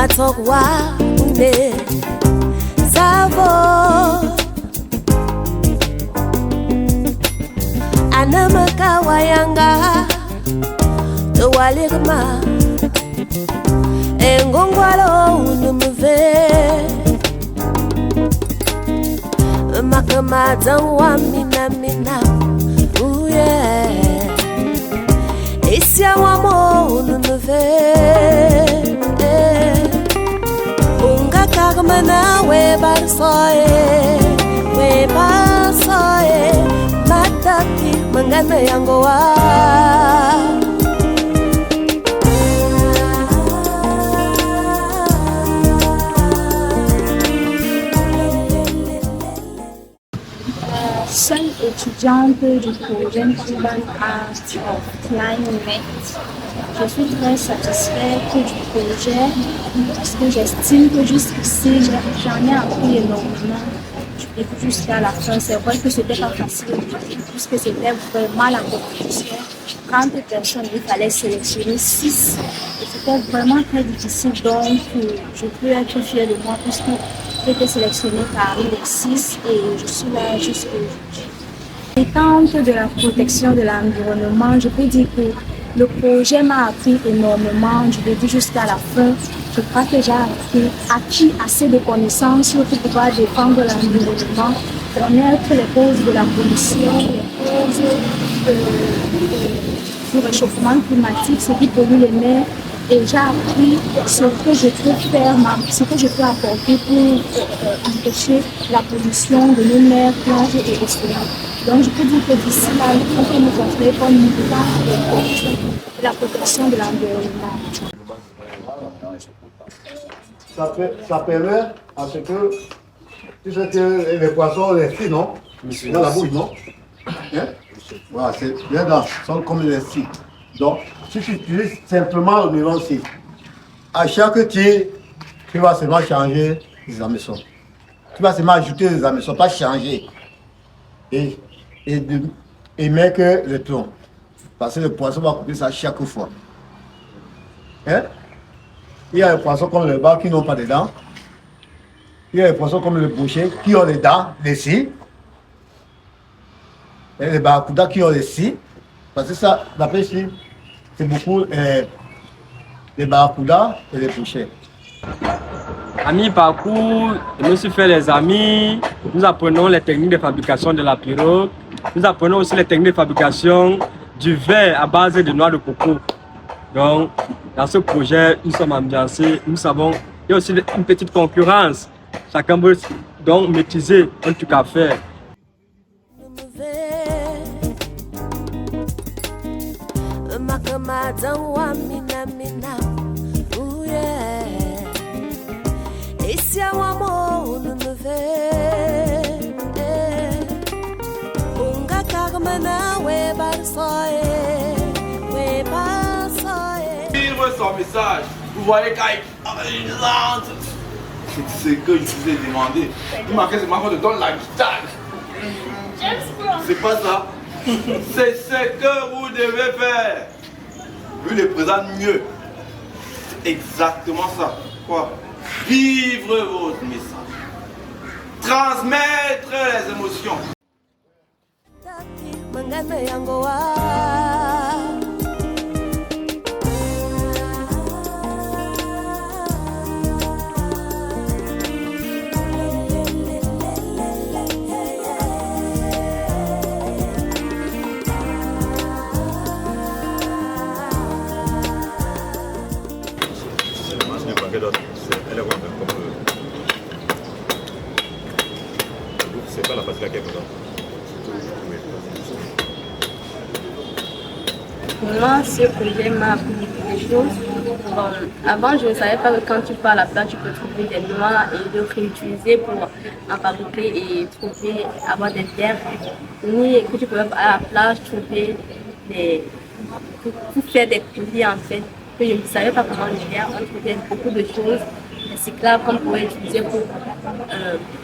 matokwa une savo anamaka wayanga towaligma engongwalo unumve makamada wa mina uye isya wamo unumve unga kagmana we barsoe mataki mangana yango wa Seule étudiante du projet Cuban Art of Climate, je suis très satisfaite du projet parce que j'estime que jusqu'ici, j'en ai appris énormément. Et jusqu'à la fin, c'est vrai que c'était pas facile au début, puisque c'était vraiment la compétition. 30 personnes, il fallait sélectionner 6. Et c'était vraiment très difficile, donc je peux être fière de moi puisque j'ai été sélectionnée parmi les 6 et je suis là jusqu'à aujourd'hui. Étante de la protection de l'environnement, je peux dire que le projet m'a appris énormément du début jusqu'à la fin. Je crois que j'ai acquis assez de connaissances pour pouvoir défendre l'environnement, connaître les causes de la pollution, les causes du réchauffement climatique, ce qui pollue les mers. Et j'ai appris ce que je peux faire, ce que je peux apporter pour empêcher la pollution de nos mers, plages et océans. Donc je peux dire que d'ici là, il faut nous offrir comme militant de la protection de l'environnement. Ça permet à ce que, tu sais que les poissons, les filles, non? Dans la bouche, non? Hein? Voilà, c'est bien là, sont comme les filles. Donc, si tu utilises simplement le melon-ci, à chaque tir, tu vas seulement changer les hameçons. Tu vas seulement ajouter les hameçons, pas changer. Et mettre que le plomb. Parce que le poisson va couper ça chaque fois. Hein? Il y a des poissons comme le bar qui n'ont pas de dents. Il y a des poissons comme le boucher qui ont des dents, les scies. Et les barracudas qui ont des scies. Parce que ça, la pêche, c'est beaucoup les barracudas et les bouchers. Amis parcours, je me suis fait les amis. Nous apprenons les techniques de fabrication de la pirogue. Nous apprenons aussi les techniques de fabrication du verre à base de noix de coco. Donc, dans ce projet, nous sommes ambiancés. Nous savons qu'il y a aussi une petite concurrence. Chacun veut donc maîtriser un truc à faire. Vivre son message, vous voyez quand il lente. C'est ce que je vous ai demandé. Il manquait seulement qu'on te donne la guitare. C'est pas ça. C'est ce que vous devez faire. Lui le présente mieux. C'est exactement ça. Quoi? Vivre votre message. Transmettre les émotions. C'est pas la partie laquelle Pour moi, ce projet m'a appris beaucoup de choses. Bon, avant, je ne savais pas que quand tu pars à la plage, tu peux trouver des noix et les réutiliser pour en fabriquer et trouver, avoir des terres. Ni que tu peux à la plage trouver pour faire des produits en fait. Que je ne savais pas comment le faire. On trouvait beaucoup de choses, des cyclables qu'on pouvait utiliser pour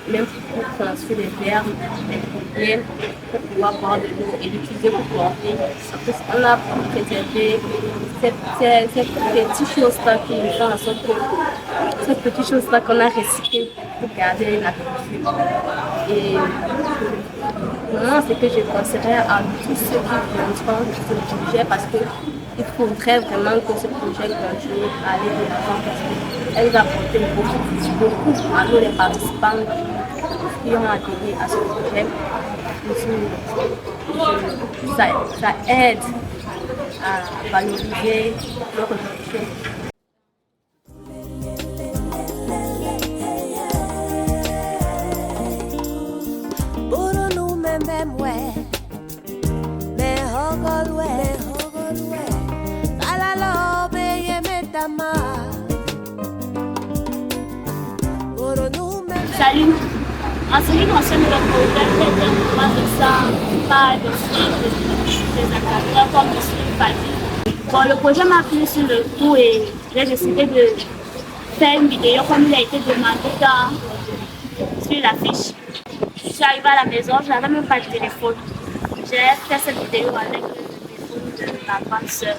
même pour transférer les verbes, les problèmes, pour pouvoir boire de l'eau et l'utiliser pour porter. On a pu préserver ces petites choses-là qui font en sorte que ces petites choses-là qu'on a recyclées pour garder la culture. Et vraiment, c'est que je conseillerais à tous ceux qui font ce projet parce qu'il faudrait vraiment que ce projet continue à aller de l'avant parce qu'elle va apporter beaucoup à nous les participants qui ont adhéré à ce projet. Ça aide à valoriser notre culture. Salut. En ce qui concerne le projet, moi je sens pas de des acteurs comme je suis Fadi. Bon, le projet m'a plu sur le coup et j'ai décidé de faire une vidéo comme il a été demandé sur l'affiche. Je suis arrivée à la maison, je n'avais même pas de téléphone. J'ai fait cette vidéo avec le téléphone de ma grande soeur.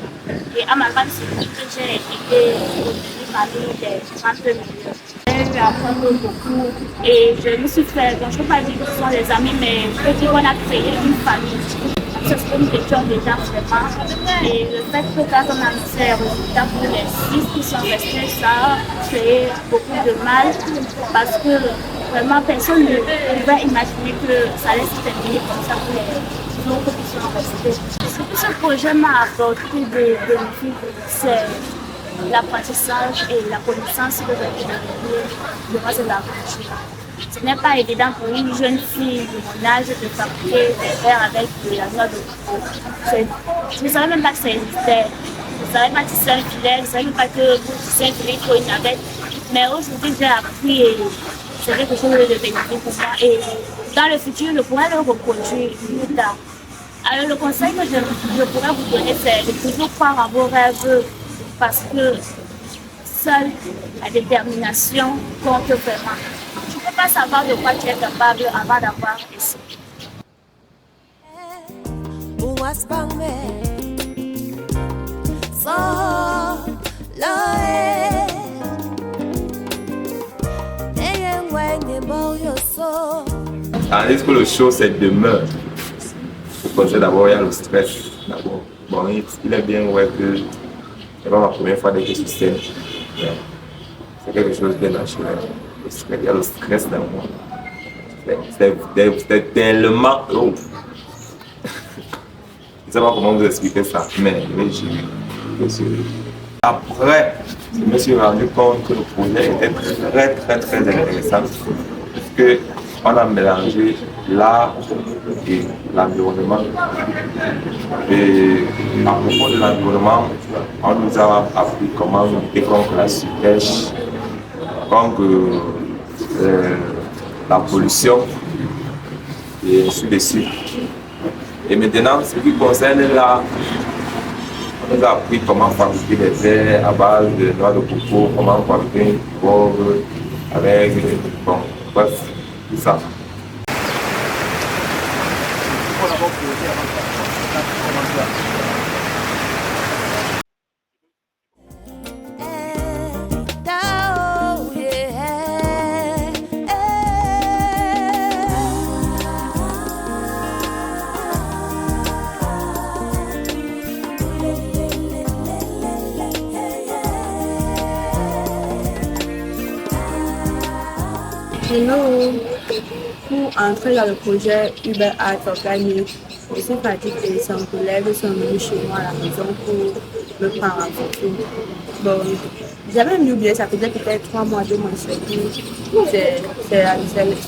Et à ma grande soeur, j'ai été parmi les 30 millions. J'ai apprendre beaucoup et je me suis fait, donc je ne peux pas dire que ce sont des amis, mais je peux dire qu'on a créé une famille. C'est ce que nous étions déjà vraiment. Et le fait que quand on a mis ces résultats pour les 6 qui sont restés, ça a créé beaucoup de mal parce que vraiment personne ne pouvait imaginer que ça allait se terminer comme ça pour les autres qui sont restés. Ce que ce projet m'a apporté de bénéfices, c'est l'apprentissage et la connaissance que j'ai développée durant cette aventure. Ce n'est pas évident pour une jeune fille de mon âge de fabriquer des verres avec de la noix de coco. Je ne savais même pas que ça existait. Je ne savais pas que c'était un filet, je ne savais même pas que vous tissez un filet pour une navette. Mais aujourd'hui, j'ai appris et c'est quelque chose de bénéfique pour moi. Et dans le futur, je pourrais le reproduire plus tard. Alors le conseil que je pourrais vous donner, c'est de toujours croire à vos rêves. Parce que seule la détermination compte vraiment. Tu ne peux pas savoir de quoi tu es capable avant d'avoir essayé. Est-ce que le show c'est demain? Le projet d'abord, il y a le stress. D'abord. Bon, il est bien ouais que c'est pas ma première fois d'être sur scène. C'est quelque chose de bien naturel. Il y a le stress dans moi. C'est tellement. Oh. Je ne sais pas comment vous expliquer ça, mais après, je me suis rendu compte que le projet était très intéressant. Puisque on a mélangé l'art et l'environnement. Et à propos de l'environnement, on nous a appris comment lutter contre la surpêche, contre la pollution et ainsi de suite. Et maintenant, ce qui concerne l'art, on nous a appris comment fabriquer des verres à base de noix de coco, comment fabriquer une pauvre avec, bon, bref, tout ça. Pour entrer dans le projet Uber Art Organique, je suis partie et son collègue sont venus chez moi à la maison pour me prendre en photo. Bon, j'avais même oublié, ça faisait peut-être 3 mois, 2 mois,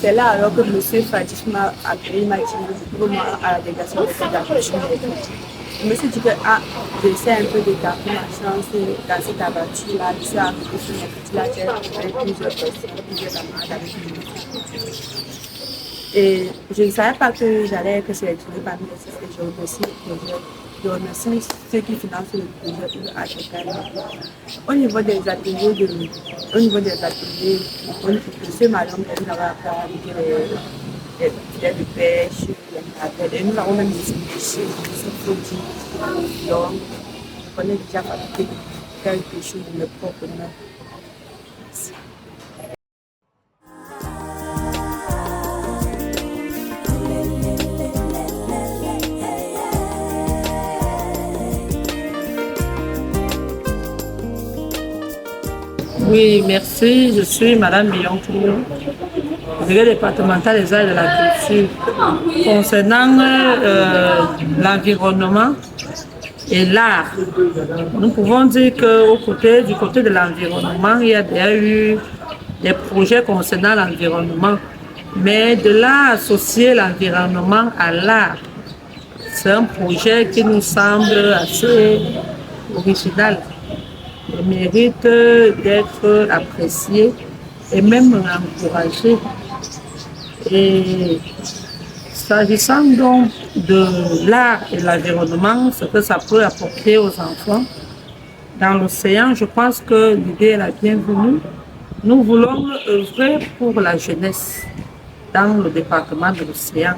c'est là alors que M. Fadis m'a appelé, il m'a dit pour moi à la délégation de la culture. Je me suis dit que j'essaie un peu d'établir ma chance dans cette aventure-là. Je suis arrivée sur mon petit lac avec plusieurs personnes, plusieurs camarades avec nous. Et je ne savais pas que j'allais être sélectionnée parmi les 6 que je remercie le projet de remercier ceux qui financent le projet pour HKL. Au niveau des ateliers, monsieur et madame, nous avons appris les filets de pêche, les navets, et nous avons même distribué ces produits. Donc, on est déjà fabriqué quelque chose de nos propres mains. Oui, merci. Je suis Madame Millon-Clou, déléguée départementale des arts et de la culture. Concernant l'environnement et l'art, nous pouvons dire du côté de l'environnement, il y a déjà eu des projets concernant l'environnement. Mais de là associer l'environnement à l'art, c'est un projet qui nous semble assez original. Il mérite d'être apprécié et même encouragé. Et s'agissant donc de l'art et de l'environnement, ce que ça peut apporter aux enfants, dans l'océan, je pense que l'idée est la bienvenue. Nous voulons œuvrer pour la jeunesse dans le département de l'océan.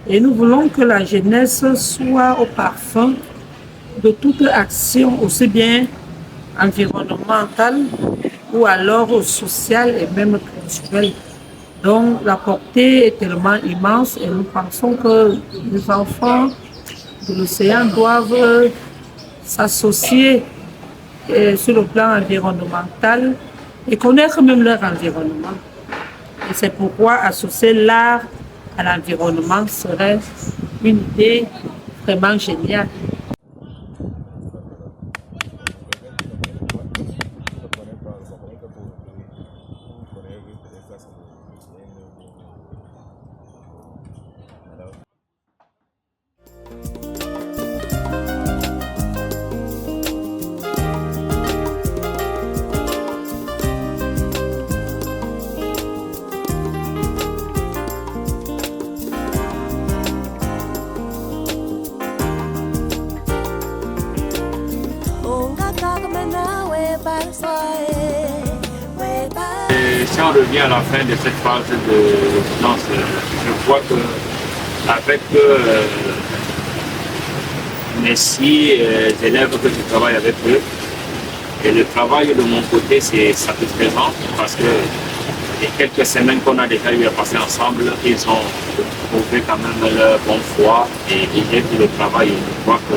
Et nous voulons que la jeunesse soit au parfum de toute action, aussi bien environnementale ou alors sociale et même culturelle. Donc la portée est tellement immense et nous pensons que les enfants de l'océan doivent s'associer sur le plan environnemental et connaître même leur environnement. Et c'est pourquoi associer l'art à l'environnement serait une idée vraiment géniale. Et si on revient à la fin de cette phase de finance, je crois que avec mes 6 élèves que je travaille avec eux, et le travail de mon côté c'est satisfaisant parce que les quelques semaines qu'on a déjà eu à passer ensemble, ils ont trouvé quand même leur bonne foi et j'ai vu le travail et je crois que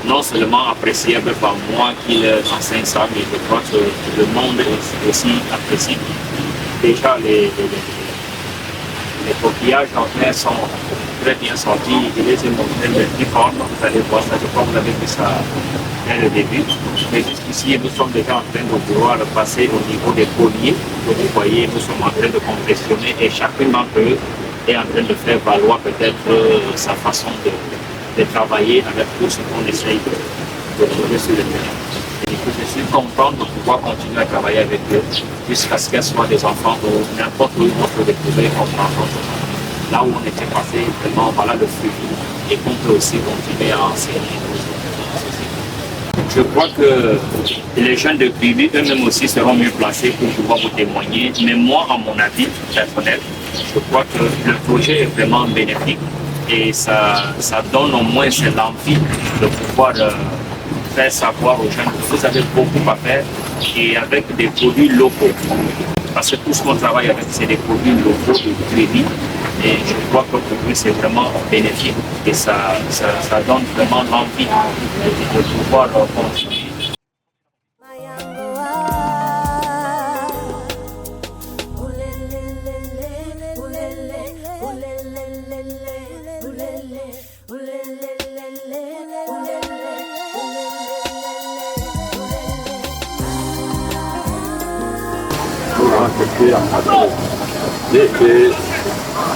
non seulement appréciable par moi qui leur enseigne ça, mais je crois que le monde aussi apprécie. Déjà, les coquillages en mer sont très bien sortis. Je les ai montrés de plus fort, vous allez voir ça, je crois que vous avez vu ça dès le début. Mais jusqu'ici, nous sommes déjà en train de pouvoir passer au niveau des colliers. Comme vous voyez, nous sommes en train de compressionner et chacun d'entre eux est en train de faire valoir peut-être sa façon de travailler avec tout ce qu'on essaye de trouver sur le terrain. Et du coup, je suis content de pouvoir continuer à travailler avec eux jusqu'à ce qu'elles soient des enfants ou n'importe où on peut retrouver comme enfants. Là où on était passé, vraiment, voilà le fruit. Et qu'on peut aussi continuer à enseigner. Je crois que les jeunes de Kribi eux-mêmes aussi seront mieux placés pour pouvoir vous témoigner. Mais moi, à mon avis personnel, je crois que le projet est vraiment bénéfique. Et ça donne au moins l'envie de pouvoir faire savoir aux gens que vous avez beaucoup à faire et avec des produits locaux. Parce que tout ce qu'on travaille avec, c'est des produits locaux de crédit. Et je crois que pour eux, c'est vraiment bénéfique. Et ça donne vraiment l'envie de pouvoir continuer.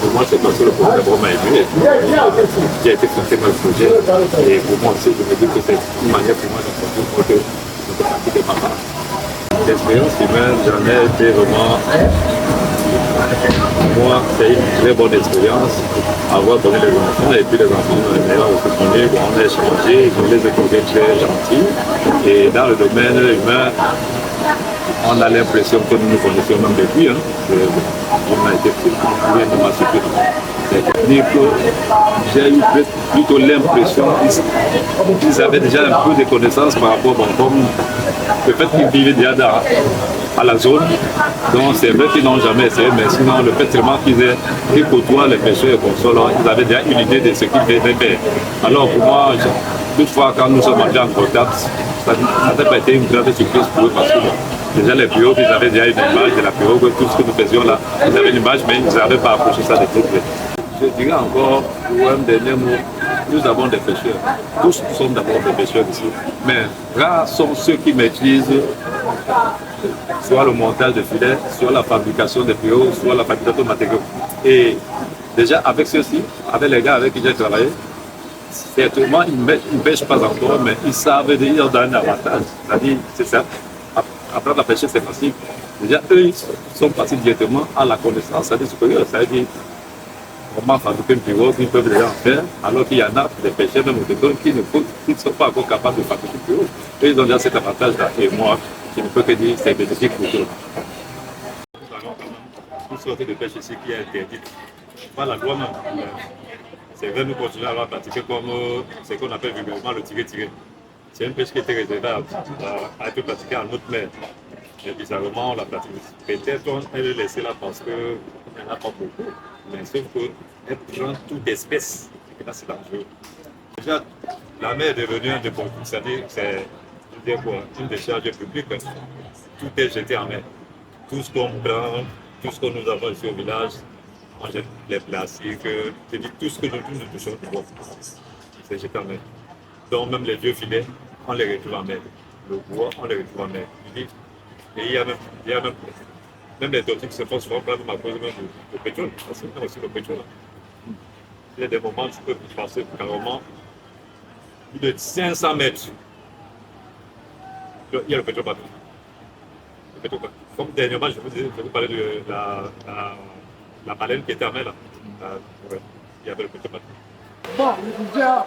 Pour moi, c'est parce que le projet vraiment aimé. J'ai été flatté par le projet. Et pour moi aussi, je me dis que c'est une manière pour moi de partie de ma part. L'expérience humaine, j'en ai été vraiment Pour moi, c'est une très bonne expérience, avoir donné les enfants, et puis les enfants, d'ailleurs, on a échangé, on les a trouvés très gentils, et dans le domaine humain, on a l'impression que nous nous connaissions même depuis, hein. On a été vraiment surpris. J'ai eu plutôt l'impression qu'ils avaient déjà un peu de connaissances par rapport, comme le fait qu'ils vivaient déjà à la zone. Donc c'est vrai qu'ils n'ont jamais essayé, mais sinon le fait seulement qu'ils côtoient les pêcheurs et consoles, ils avaient déjà une idée de ce qu'ils devaient faire. Alors pour moi, toutefois quand nous sommes entrés en contact, ça n'a pas été une grande surprise pour eux parce que déjà les pirogues, ils avaient déjà une image de la pirogue, tout ce que nous faisions là, ils avaient une image, mais ils n'avaient pas approché ça de tout près. Je dirais encore, pour un dernier mot, nous avons des pêcheurs. Tous nous sommes d'abord des pêcheurs ici. Mais rares sont ceux qui maîtrisent soit le montage de filets, soit la fabrication des pirogues, soit la fabrication de matériaux. Et déjà avec ceux-ci, avec les gars avec qui j'ai travaillé, certainement ils ne pêchent pas encore, mais ils savent dire dans un avantage. C'est-à-dire, c'est ça. Apprendre à pêcher, c'est facile. Déjà, eux, ils sont passés directement à la connaissance, c'est-à-dire supérieure. C'est-à-dire, comment fabriquer une pirogue, ils peuvent déjà en faire, alors qu'il y en a des pêcheurs, même autochtones, qui ne sont pas encore capables de fabriquer une pirogue. Et ils ont déjà cet avantage-là. Et moi, je ne peux que dire que c'est bénéfique pour eux. Nous allons quand même une sorte de pêche ici qui est interdite. Pas la loi même. C'est vrai, nous continuons à la pratiquer comme ce qu'on appelle vulgairement le tirer-tirer. C'est une pêche qui était réservée à être pratiquée en haute mer. Mais bizarrement, on la pratique. Peut-être on est laissée là parce qu'il n'y en a pas beaucoup. Mais sauf qu'elle prend toute espèce. Et là, c'est dangereux. Déjà, la mer est devenue un dépôt. C'est-à-dire c'est une décharge publique. Tout est jeté en mer. Tout ce qu'on prend, tout ce que nous avons ici au village, on jette les plastiques, c'est-à-dire tout ce que nous touchons, c'est jeté en mer. Donc même les vieux filets, on les retrouve en mer. Le bois, on les retrouve en mer. Et il y a même les tortues qui se font souvent prendre à cause même du pétrole. Parce qu'il y a aussi le pétrole. Il y a des moments où tu peux passer carrément plus de 500 mètres. Il y a le pétrole partout. Le pétrole partout. Comme dernièrement, je vous parlais de la baleine qui était en mer là. Il y avait le pétrole partout. Bon, je disais à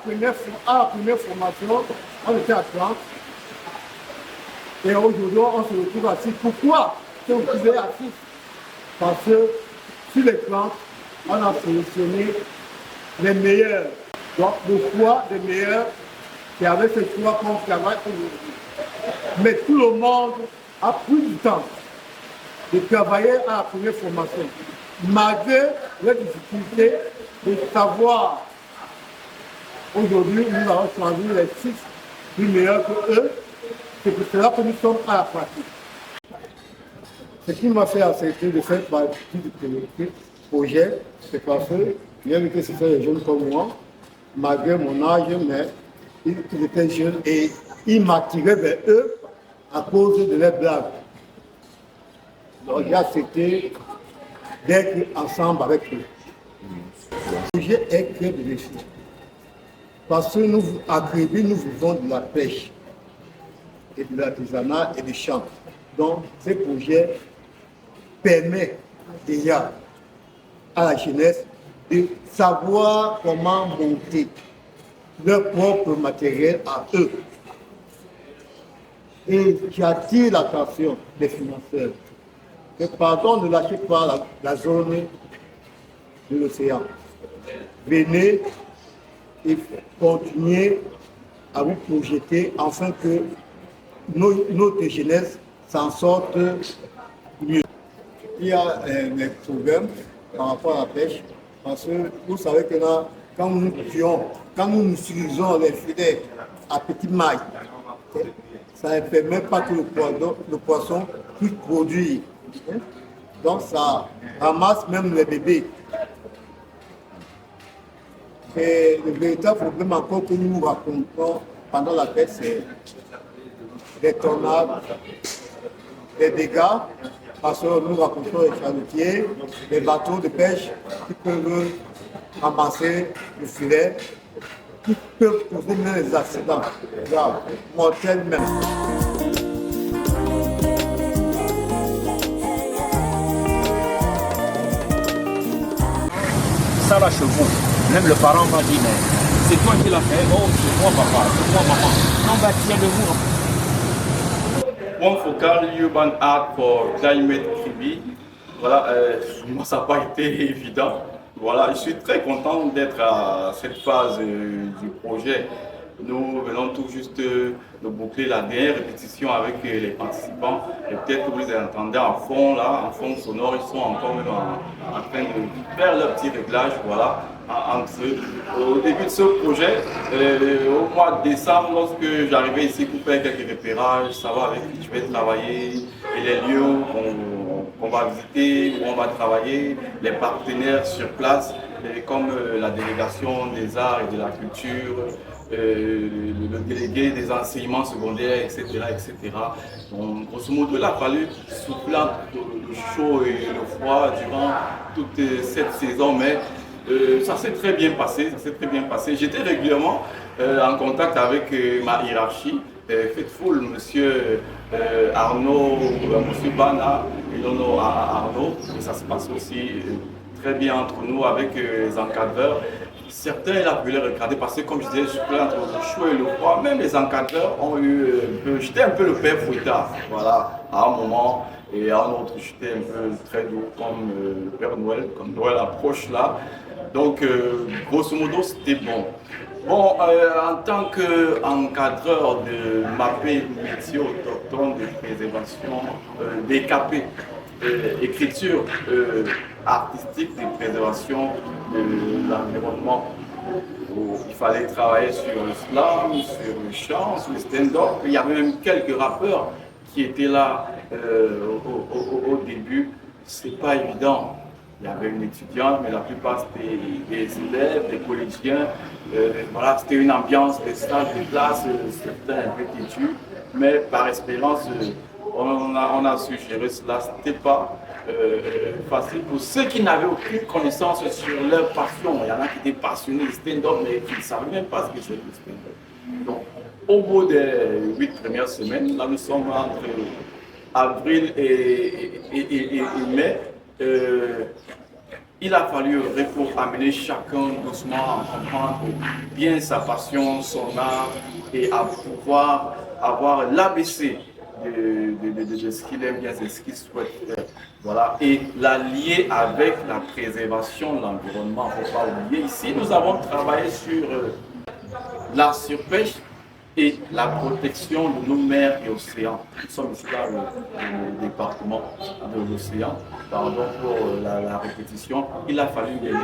la première formation, on était à 30. Et aujourd'hui, on se retrouve assis. Pourquoi on se retrouve assis? Parce que sur les plantes, on a sélectionné les meilleurs. Donc, le choix des meilleurs, c'est avec ce choix qu'on travaille aujourd'hui. Mais tout le monde a pris du temps de travailler à la première formation. Malgré les difficultés de savoir, aujourd'hui, nous avons choisi les 6 plus meilleurs que eux. C'est pour cela que nous sommes à la pratique. Ce qui m'a fait accepter de faire partie du projet, c'est parce que, bien que c'était des jeunes comme moi, malgré mon âge, mais ils étaient jeunes et ils m'attiraient vers eux à cause de leurs blagues. Donc j'ai accepté d'être ensemble avec eux. Le projet est très bénéfique. Parce que nous, à Créby, nous vivons de la pêche, et de l'artisanat et du champ. Donc, ce projet permet déjà à la jeunesse de savoir comment monter leur propre matériel à eux. Et j'attire l'attention des financeurs que pardon ne lâchez pas la zone de l'océan. Venez et continuez à vous projeter afin que notre jeunesse s'en sorte mieux. Il y a des problèmes par rapport à la pêche, parce que vous savez que là, quand nous utilisons les filets à petite maille, ça ne permet pas que le poisson puisse produire. Donc ça ramasse même les bébés. Et le véritable problème encore que nous racontons pendant la pêche, c'est des tornades, des dégâts, parce que nous racontons les chalutiers, les bateaux de pêche qui peuvent ramasser le filet, qui peuvent causer même des accidents graves, mortels même. ça là chez vous, même le parent va dire, mais c'est toi qui l'as fait, oh c'est moi papa, c'est moi maman. Non, bah tiens de vous. Point focal Urban Art for Climate Kribi. Voilà, moi ça n'a pas été évident. Voilà, je suis très content d'être à cette phase du projet. Nous venons tout juste de boucler la dernière répétition avec les participants. Et peut-être que vous les entendez en fond, là, en fond sonore, ils sont encore même en train de faire leur petit réglage, voilà, entre eux. Au début de ce projet, au mois de décembre, lorsque j'arrivais ici pour faire quelques repérages, savoir avec qui je vais travailler, et les lieux qu'on va visiter, où on va travailler, les partenaires sur place, comme la délégation des arts et de la culture, le délégué des enseignements secondaires, etc. etc. Donc, grosso modo, il a fallu souffler le chaud et le froid durant toute cette saison, mais ça s'est très bien passé, J'étais régulièrement en contact avec ma hiérarchie, Faithful, monsieur Arnaud, monsieur Bana, et Nono Arnaud, et ça se passe aussi très bien entre nous avec les encadreurs. Certains il a pu les regarder parce que, comme je disais, je suis entre le chaud et le froid. Même les encadreurs ont eu j'étais un peu le père fouettard, voilà, à un moment, et à un autre, j'étais un peu très doux comme le Père Noël, comme Noël approche là. Donc, grosso modo, c'était bon. Bon, en tant qu'encadreur de MAPE, métier autochtone de préservation, DKP, écriture artistique de préservation de l'environnement. Il fallait travailler sur le slam, sur le chant, sur le stand-up. Il y avait même quelques rappeurs qui étaient là au début. C'est pas évident. Il y avait une étudiante, mais la plupart c'était des élèves, des collégiens. Voilà, c'était une ambiance de stage de classe, c'était un peu têtu, mais par expérience, on a su gérer cela. C'était pas facile pour ceux qui n'avaient aucune connaissance sur leur passion. Il y en a qui étaient passionnés de stand-up, mais qui ne savaient même pas ce que c'est le stand-up. Donc, au bout des 8 premières semaines, là nous sommes entre avril et mai, il a fallu amener chacun doucement à comprendre bien sa passion, son art, et à pouvoir avoir l'ABC de ce qu'il aime bien, de ce qu'il souhaite faire. Voilà. Et la lier avec la préservation de l'environnement. Il ne faut pas oublier. Ici, nous avons travaillé sur la surpêche et la protection de nos mers et océans. Nous sommes ici dans le département de l'océan. Pardon pour la répétition. Il a fallu mêler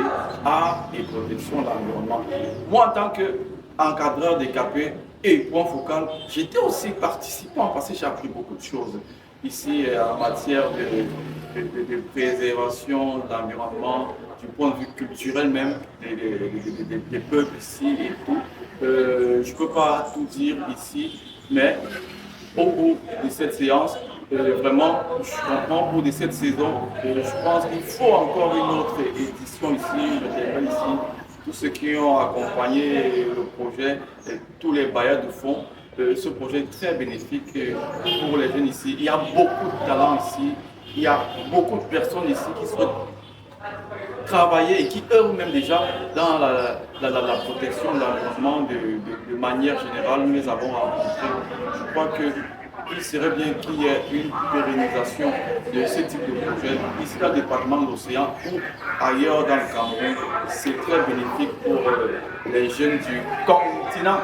art et protection de l'environnement. Moi, en tant qu'encadreur des KP et point focal, j'étais aussi participant parce que j'ai appris beaucoup de choses. Ici, en matière de préservation de l'environnement, du point de vue culturel même, des peuples ici et tout. Je ne peux pas tout dire ici, mais au bout de cette séance, vraiment, je comprends, au bout de cette saison, je pense qu'il faut encore une autre édition ici, je dirais ici, tous ceux qui ont accompagné le projet, et tous les bailleurs de fonds. Ce projet est très bénéfique pour les jeunes ici. Il y a beaucoup de talents ici, il y a beaucoup de personnes ici qui souhaitent travailler et qui eux-mêmes déjà dans la protection de l'environnement de manière générale. Nous les avons rencontrés. Je crois qu'il serait bien qu'il y ait une pérennisation de ce type de projet ici dans le département de l'océan ou ailleurs dans le Cameroun. C'est très bénéfique pour les jeunes du continent